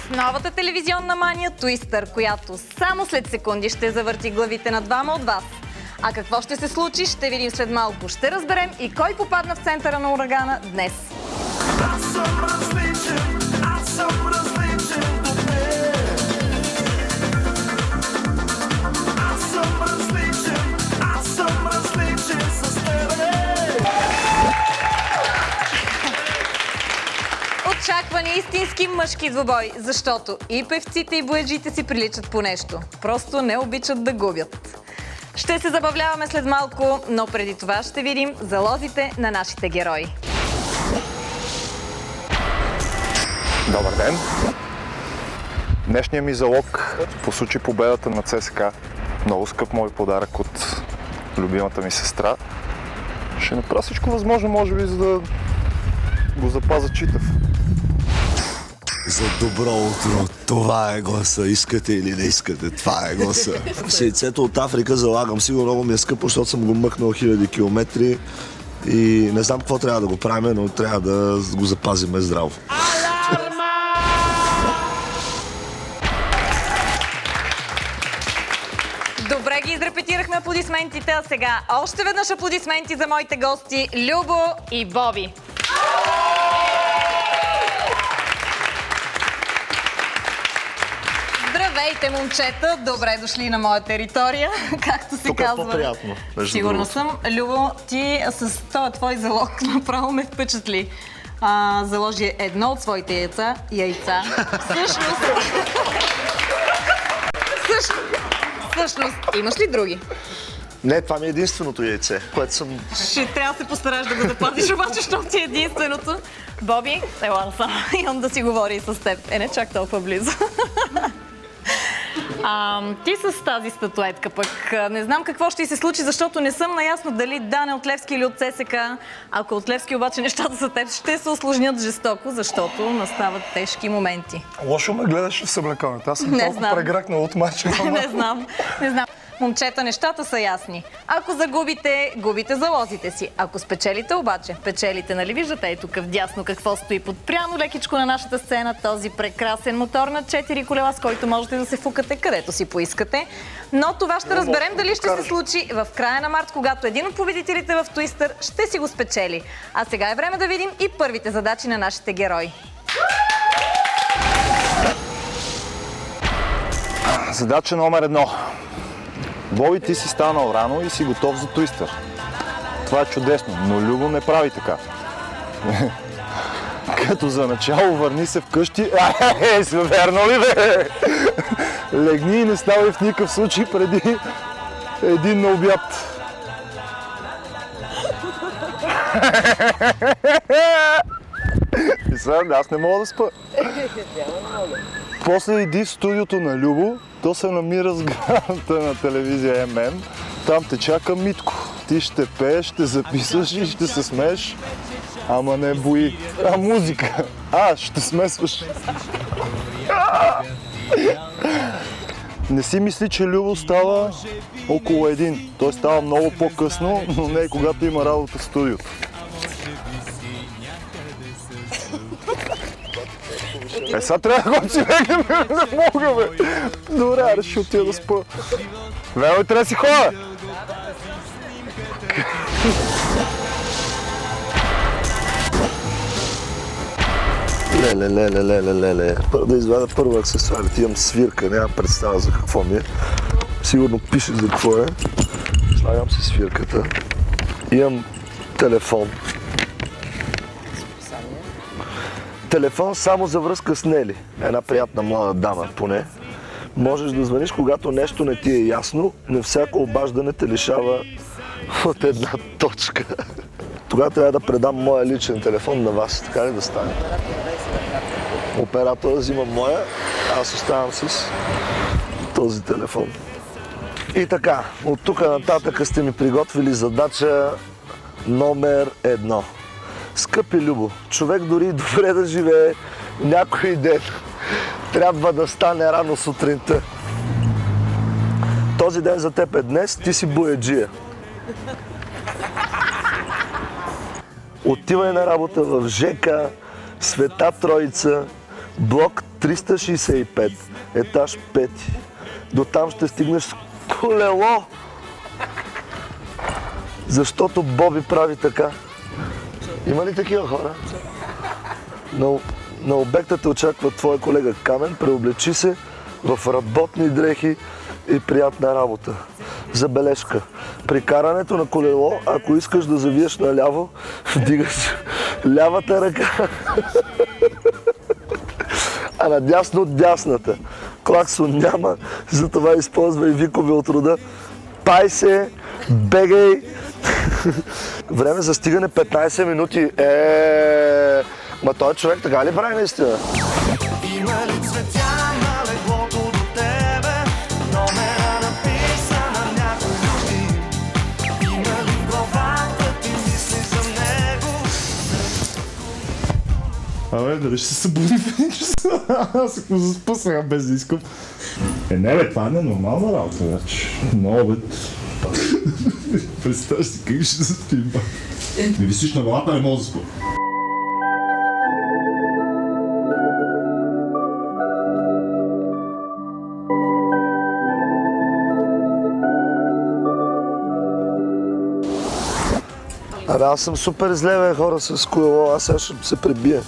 новата телевизионна мания Twister, която само след секунди ще завърти главите на двама от вас. А какво ще се случи, ще видим след малко. Ще разберем и кой попадна в центъра на урагана днес. Аз съм различен от теб. Аз съм различен с тебе. Очаква ни истински мъжки двубой, защото и певците, и бояджите си приличат по нещо. Просто не обичат да губят. Ще се забавляваме след малко, но преди това ще видим залозите на нашите герои. Добър ден! Днешният ми залог по случай победата на ЦСКА. Много скъп мой подарък от любимата ми сестра. Ще направя всичко възможно, може би, за да го запазя читав. За добро утро. Това е гласа. Искате или не искате, това е гласа. Сейцето от Африка залагам. Сигурно много ми е скъпо, защото съм го мъкнал хиляди километри и не знам какво трябва да го правим, но трябва да го запазим здраво. Добре ги изрепетирахме аплодисментите, а сега още веднъж аплодисменти за моите гости Любо и Боби. Здравейте, момчета! Добре дошли на моя територия, както се казва. Тук е по-приятно. Сигурно съм. Любо, ти с този твой залог направо ме впечатли. Заложи едно от своите яйца. Всъщност, имаш ли други? Не, това ми е единственото яйце, което съм... Ще трябва да се постараш да го запазиш, обаче, защото ти е единственото. Боби, ела насам, имам да си говори с теб. Не чак толкова близо. Ти с тази статуетка пък не знам какво ще се случи, защото не съм наясно дали Дане от Левски или от ЦСКА. Ако от Левски обаче нещата за теб ще се усложнят жестоко, защото настават тежки моменти. Лошо ме гледаш в съблекалната. Аз съм толкова прегракнал от матча. Не знам. Момчета, нещата са ясни. Ако загубите, губите залозите си. Ако спечелите обаче, печелите, нали виждате ей тук вдясно какво стои подпряно лекичко на нашата сцена, този прекрасен мотор на 4 колела, с който можете да се фукате където си поискате. Но това ще разберем дали ще се случи в края на март, когато един от победителите в Twister ще си го спечели. А сега е време да видим и първите задачи на нашите герои. Задача номер 1. Боби, ти си станал рано и си готов за Twister. Това е чудесно, но Любо не прави така. Като за начало върни се вкъщи. Верно ли бе? Легни и не ставай в никакъв случай преди един на обяд. И сега аз не мога да спа. После иди в студиото на Любо, то се намира в сградата на телевизия МН. Там те чака Митко. Ти ще пееш, ще записваш и ще се смееш. Ама не бои. Музика. Ще смесваш. Не си мисли, че Любо става около 1. Той става много по-късно, но не когато има работа в студиото. Сега трябва да го си легнем, не мога, бе. Добре, аре, ще отида да спа. Вело, трябва да си ходя. Леле. Да извада първо аксесуарите. Имам свирка, нямам представа за какво ми е. Сигурно пише за какво е. Слагам си свирката. Имам телефон. Телефон само за връзка с Нели. Една приятна млада дама, поне. Можеш да звъниш, когато нещо не ти е ясно, но всяко обаждане те лишава от една точка. Тогава трябва да предам моя личен телефон на вас. Така ли да стане? Оператора взима моя, аз оставам с този телефон. И така, от тук нататък сте ми приготвили задача номер 1. Скъпи Любо, човек дори добре да живее някой ден, трябва да стане рано сутринта. Този ден за теб е днес, ти си бояджия. Отивай на работа в ЖК Света Троица, Блок 365, етаж 5. До там ще стигнеш с колело. Защото Боби прави така. Има ли такива хора? На обекта те очаква твой колега Камен, преоблечи се в работни дрехи и приятна работа. Забележка. При карането на колело, ако искаш да завиеш наляво, вдигаш лявата ръка, а надясно дясната. Клаксон няма, затова използвай викове от рода пай се, бегай. Време за стигане 15 минути. Ма той човек така ли прави наистина? Има ли цветя на леглото до тебе? Номера написа на някой любим. Има ли в главата ти мисли за него? Абе, дали ще се събуди в един час? Аз ако заспа сега без да искам. Не бе, това е ненормална работа вече. На обед. Представяш си как ще заспим. Не висиш на главата, не мога да заспа. Абе, аз съм супер зле, бе, хора с колело, аз сега ще се пребия.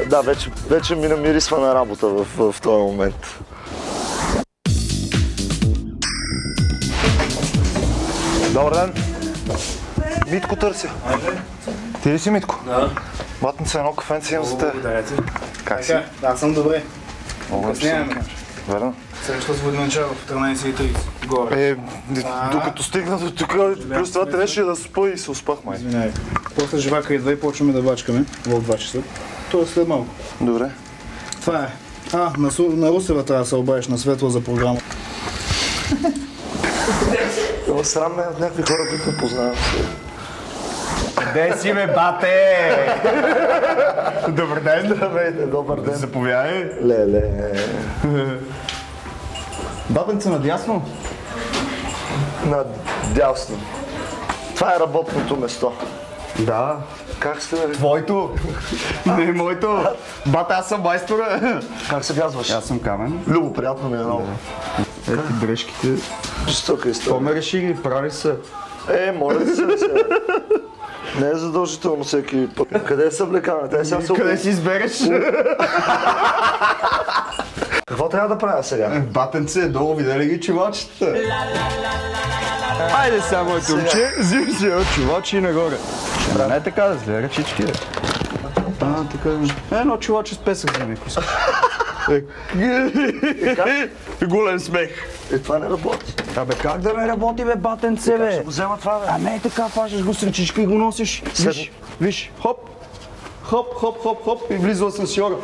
Да, вече ми намирисва на работа в този момент. Добър ден! Митко търся. Ти ли си Митко? Да. Батница, едно кафенце имам за теб. Как си? Аз съм добре. Късняваме. Верно? Среща с воденачало в 13:30 горе. Докато стигна до тук, плюс това трябваше да спа и се успах, май. Извинявай. После живака идва и почваме да бачкаме в 2 часа. Тоест след малко. Добре. Това е. На Русева трябва да се обадиш на Светла за програма. Това срам ме от някакви хора, които не познавам. Къде си, бе, бате? Добър ден. Здравейте, добър ден. Заповядай. Леле. Бабенца надясно? Надясно. Това е работното место. Да. Как сте, бе? Твоето? Не, моето. Бате, аз съм майстора. Как се казваш? Аз съм Камен. Любо, приятно ми е много. Ето дрежките. Жестока история. То ме реши ги, прави се. Моля ти се, сега. Не е задължително всеки път. Къде са облекаване? Къде си избереш? Какво трябва да правя сега? Батенце, долу видели ги чувачите. Айде сега, моето момче, взими си чувачи и нагоре. Не е така да зле, ръчички. Така. Едно чуваче с песък вземи, ако искаш. Голен смех. Това не работи. Абе как да не работи, бе, батенце, бе? Ще го взема това, бе. Ами така, фащаш го с ръчичка и го носиш. Виж, хоп, хоп, хоп, хоп, хоп и влиза асансьора.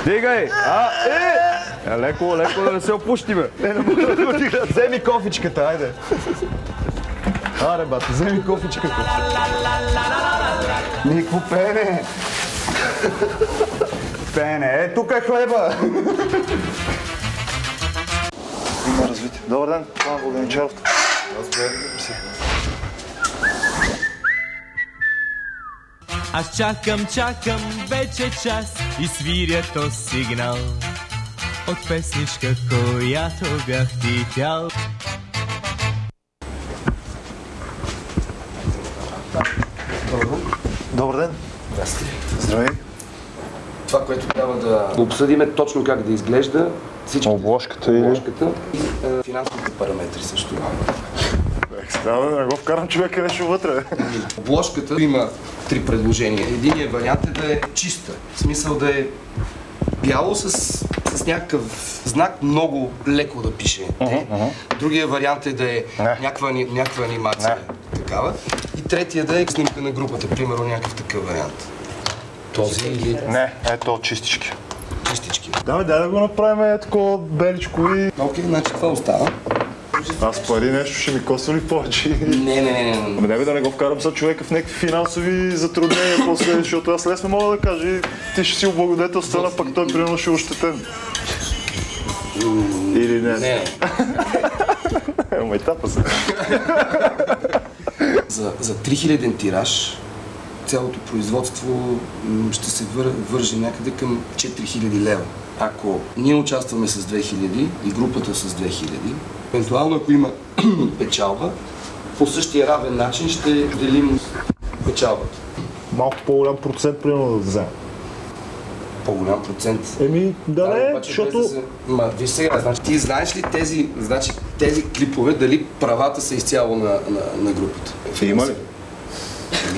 Дигай! Леко да не се опушти, бе. Вземи кофичката, айде. Аре, бате, вземи кофичката. Никво пене. Пене, тук е хлеба. Има развитие. Добър ден, това е Воденичаров. Аз чакам вече час и свиря то сигнал от песничка, която бях ти пял. Добър ден. Здрасти. Здравей. Това, което трябва да обсъдим е точно как да изглежда всички Обложката и финансовите параметри също. Трябва да не го вкарам човека нещо вътре. Обложката има 3 предложения. Единият вариант е да е чиста. В смисъл да е бяло с някакъв знак, много леко да пише. Другия вариант е да е някаква анимация такава. И третия да е снимка на групата, примерно някакъв такъв вариант. Този или... Не, ето чистички. Чистички. Да го направим такова беличко и... Окей, значи това остава. Аз пари нещо ще ми коства ли повече? Не. Ами не бе да не го вкарам за човека в някакви финансови затруднения после, защото аз лесно мога да кажа и ти ще си облагодетелствана, пък той примерно ще е ощетен. Или не? Не. Майтапа се. За 3000 тираж цялото производство ще се върже някъде към 4000 лева. Ако ние участваме с 2000 и групата с 2000, евентуално ако има печалба, по същия равен начин ще делим печалбата. Малко по-голям процент, примерно, да вземем. По-голям процент. Защото... Виж сега, значи, ти знаеш ли тези клипове, дали правата са изцяло на групата? Има ли?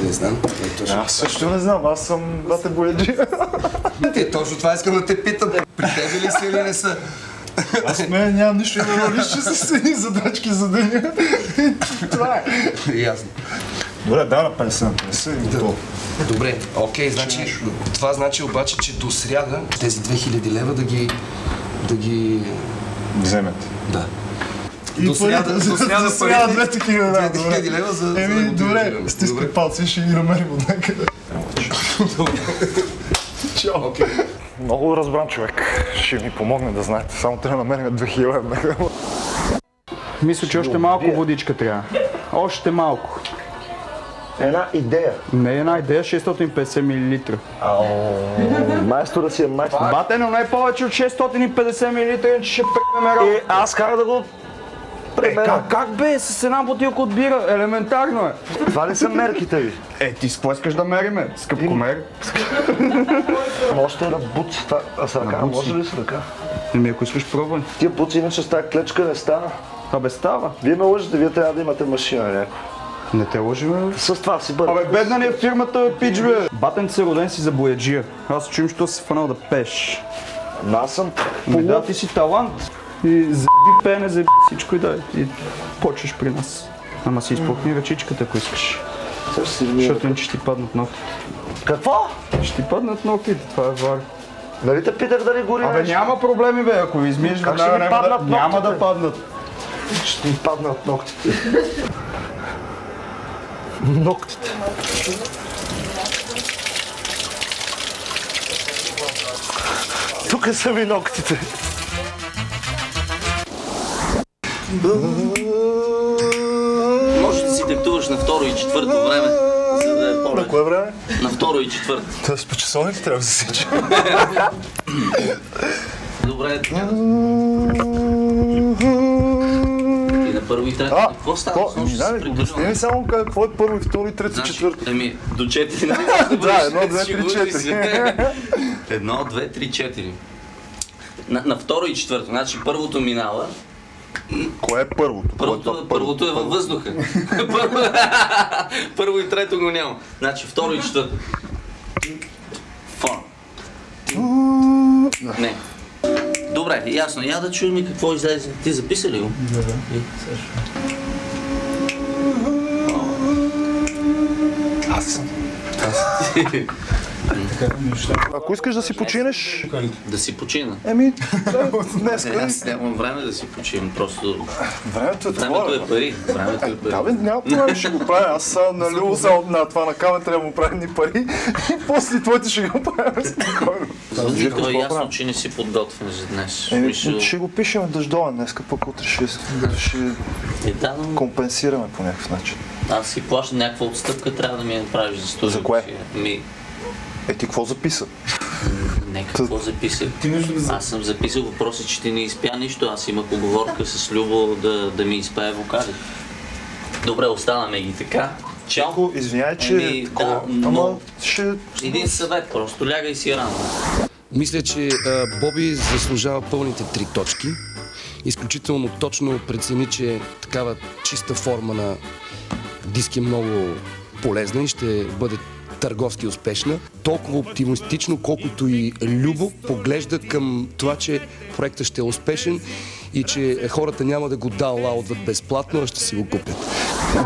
Не знам. Аз също не знам, аз съм бате бояджи. Точно това искам да те питам. При тебе ли са или не са? Аз в мен нямам нищо, именно лище с едни задачки за деня. Това е. Ясно. Добре, да, на 50 на 50 и готово. Добре, окей, значи, това значи обаче, че до сряда тези 2000 лева да ги... Вземете. Да. И до сряда две такива, да. 2000 лева за... Еми, добре, стискай палци, ще ги намерим от някъде. Чао. Много разбран човек. Ще ми помогне да знаете. Само трябва да намерим 2000. Мисля, че още малко водичка трябва. Още малко. Една идея. Не една идея, 650 мл. Майстора си е майстор. Бате, но не повече от 650 мл, че ще премера. Аз как да го премера? Как бе? С една бутилка от бира. Елементарно е. Това ли са мерките ви? Ти с какво искаш да мериме? Скъпкомер? Можете да буци това. А с ръка? Може ли с ръка? Ако искаш пробвай. Тия буци иначе с тази клечка не става. Абе става. Вие ме лъжете, вие трябва да имате машина някаква. Не те лъжим, бе. С това си бъде. Абе, бедна ли е фирмата, бе, пич, бе? Батен си роден си за бояджия. Аз чуем, що си фанал да пееш. Но аз съм Да, ти си талант. И заби пеене, заби всичко и дай. И почваш при нас. Ама си изпухни ръчичката, ако искаш. Защото иначе ще ти паднат ногтите. Какво? Ще ти паднат ногтите, това е вар. Нали те питах дали гори Абе, няма проблеми, бе, ако ви измиеш веднага, няма да паднат. Ще ми паднат ногтите. Ногтите. Тук са ми ногтите. Може да си диктуваш на второ и четвърто време, за да е по-лесно. На кое време? На второ и четвърто. Тоест по часовник трябва да се сича. Добре, и на първо и трето. Какво става? Обясни ми само какво е първо и второ и трето и четвърто. Ами, до 4. Да, 1, 2, 3, 4. 1, 2, 3, 4. На второ и четвърто. Значи първото минава. Кое е първото? Първото е във въздуха. Първо и трето го няма. Значи второ и четвърто. Фон. Не. Добре, ясно. Я да чуем и какво излезе. Ти записа ли го? Да. Аз съм. Ако искаш да си починеш... Да си почина. Еми, днес. Аз нямам време да си починам, просто... Времето е пари. Да бе, няма проблем, ще го правя. Аз на Любо на това на камера трябва да му правя ни пари и после твоите ще го правим спокойно. То е ясно, че не си подготвен за днес. Ще го пишем дъждовен днес, пък утре ще компенсираме по някакъв начин. Аз си плащам някаква отстъпка, трябва да ми я направиш за студиото. За кое? Ти какво записа? Не, какво записах? Аз съм записал въпроса, че ти не изпя нищо. Аз имах оговорка с Любо да ми изпее вокали. Добре, останаме ги така. Чао. Извинявай, че един съвет, просто лягай си рано. Мисля, че Боби заслужава пълните 3 точки. Изключително точно прецени, че такава чиста форма на диск е много полезна и ще бъде търговски успешна. Толкова оптимистично, колкото и Любо поглежда към това, че проектът ще е успешен и че хората няма да го даунлоудват безплатно, а ще си го купят.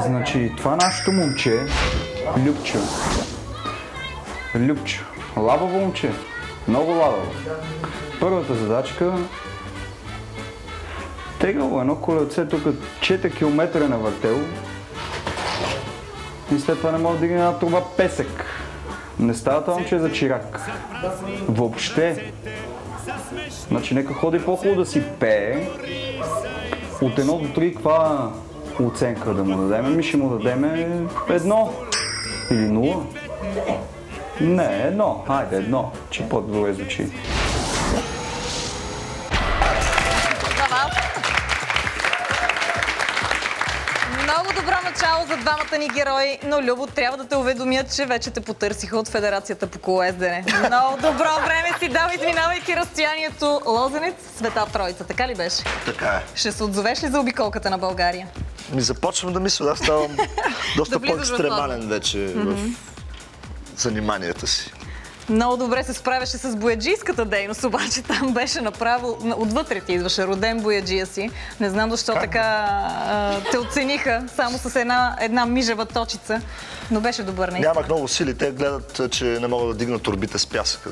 Значи, това нашето момче, Любчо. Лабаво момче. Много лабаво. Първата задачка Тегло едно колелце тук 4 км на въртел и след това не може да дигне една труба песек. Не става това момче за чирак. Въобще. Значи нека ходи по-хубаво да си пее. От 1 до 3 каква оценка да му дадем? Ми ще му дадем 1 или 0. Не, 1. Хайде 1, че по-добре звучи. Много добро начало за двамата ни герои, но Любо, трябва да те уведомят, че вече те потърсиха от Федерацията по колоездене. Много добро време си дал, изминавайки разстоянието Лозенец, Света Троица. Така ли беше? Така е. Ще се отзовеш ли за обиколката на България? Започвам да мисля, аз ставам доста по-екстремален вече в заниманията си. Много добре се справяше с бояджийската дейност, обаче там беше направо, отвътре ти идваше, роден бояджия си. Не знам защо така те оцениха само с една мижева точица, но беше добър наистина. Нямах много сили, те гледат, че не мога да дигна турбите с пясъка,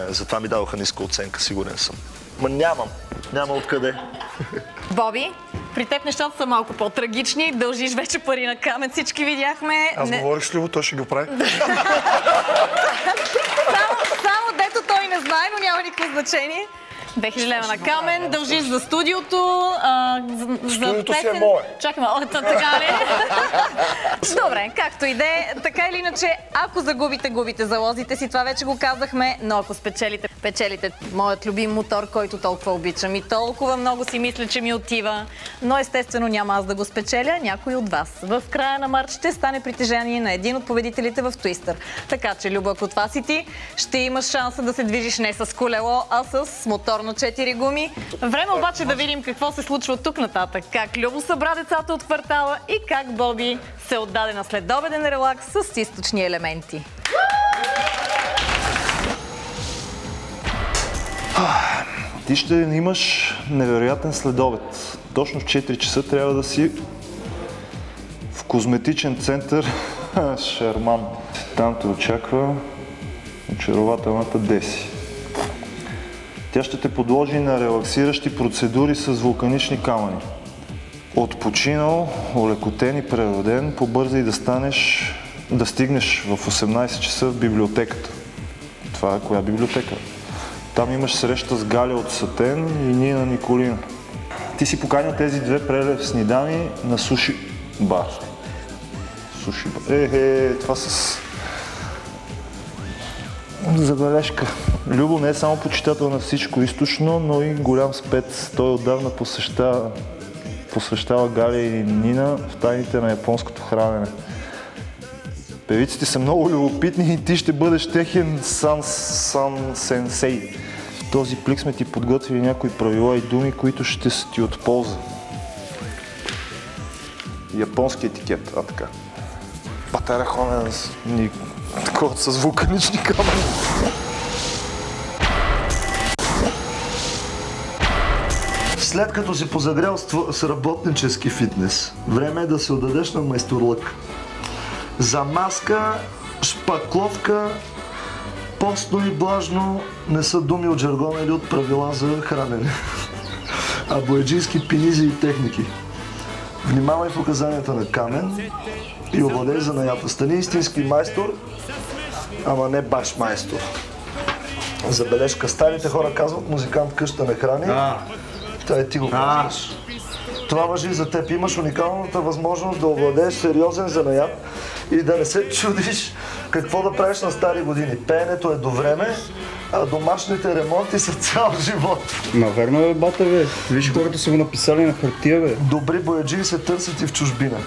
затова ми дадоха ниска оценка, сигурен съм. Ма няма откъде. Боби, при теб нещата са малко по-трагични, дължиш вече пари на Камен, всички видяхме. Аз говорих с Любо, той ще го прави. Само дето той не знае, но няма никакво значение. 2000 лева на Камен, дължиш за студиото, за песен. Си е мое. Чакай, така ли? Добре, както и де, така или иначе, ако загубите, губите залозите си, това вече го казахме, но ако спечелите, печелите моят любим мотор, който толкова обичам и толкова много си мисля, че ми отива, но естествено няма аз да го спечеля, някой от вас. В края на март ще стане притежание на един от победителите в Твистър. Така че, Любо, ако това си ти, ще имаш шанса да се движиш не с колело, а с мотор на 4 гуми. Време обаче да видим какво се случва тук нататък. Как Любо събра децата от квартала и как Боби се отдаде на следобеден релакс с източни елементи. Ти ще имаш невероятен следобед. Точно в 4 часа трябва да си в козметичен център Шарман. Там те очаква очарователната Деси. Тя ще те подложи на релаксиращи процедури с вулканични камъни. Отпочинал, олекотен и прероден, побързай да стигнеш в 18 часа в библиотеката. Това е коя библиотека? Там имаш среща с Галя от Сатен и Нина Николина. Ти си поканил тези две прелестни дами на суши бар. Суши бар. Това с забележка. Любо не е само почитател на всичко източно, но и голям спец. Той отдавна посвещава Галя и Нина в тайните на японското хранене. Певиците са много любопитни и ти ще бъдеш техен сан сенсей. В този плик сме ти подготвили някои правила и думи, които ще са ти от полза. Японски етикет, така. Патарахонен такова с вулканични камъни. След като си позагрял с работнически фитнес, време е да се отдадеш на майсторлък. За маска, шпакловка, постно и влажно не са думи от жаргона или от правила за хранене, а бояджийски пенизи и техники. Внимавай в указанията на Камен и овладей занаята. Стани истински майстор, ама не баш майстор. Забележка, старите хора казват, музикант къща не храни. Той ти го казваш. Това важи и за теб. Имаш уникалната възможност да овладееш сериозен занаят и да не се чудиш какво да правиш на стари години. Пеенето е до време, а домашните ремонти са цял живот. Ма верно е, бата, бе. Виж, хората са го написали на хартия, бе. Добри бояджии се търсят и в чужбина.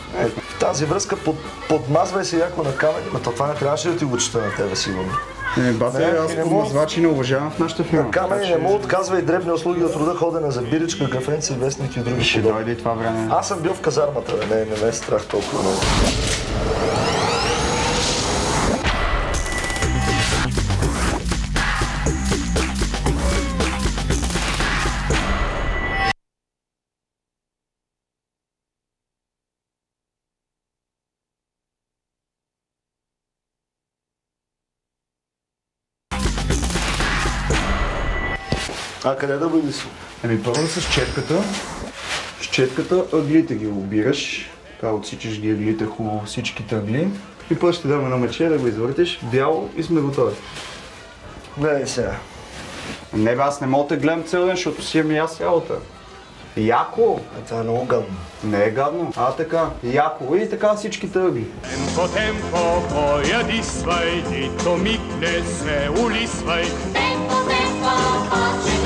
В тази връзка подмазвай се яко на Камен. Това не трябваше да ти го чета на тебе, сигурно. Бате, аз подмазвачи не уважавам в нашата фирма. Камен не му отказва и дребни услуги от рода ходене за биричка, кафенци, вестник и други. Ще дойде и това време. Аз съм бил в казармата, не ме е страх толкова много. А къде да бъде си? Първо с четката, с четката, ъглите ги обираш. Така отсичаш ги ъглите хубаво, всичките ъгли. И после ще даме на мъче да го извъртиш бяло и сме готови. Гледай сега. Не бе, аз не мога да гледам цял ден, защото си имам и аз работа. Яко! Това е много гадно. Не е гадно. Така, яко и така всичките ъгли. Темпо, темпо, поядисвай, нито миг не се улисвай. Темпо, темпо, почекай.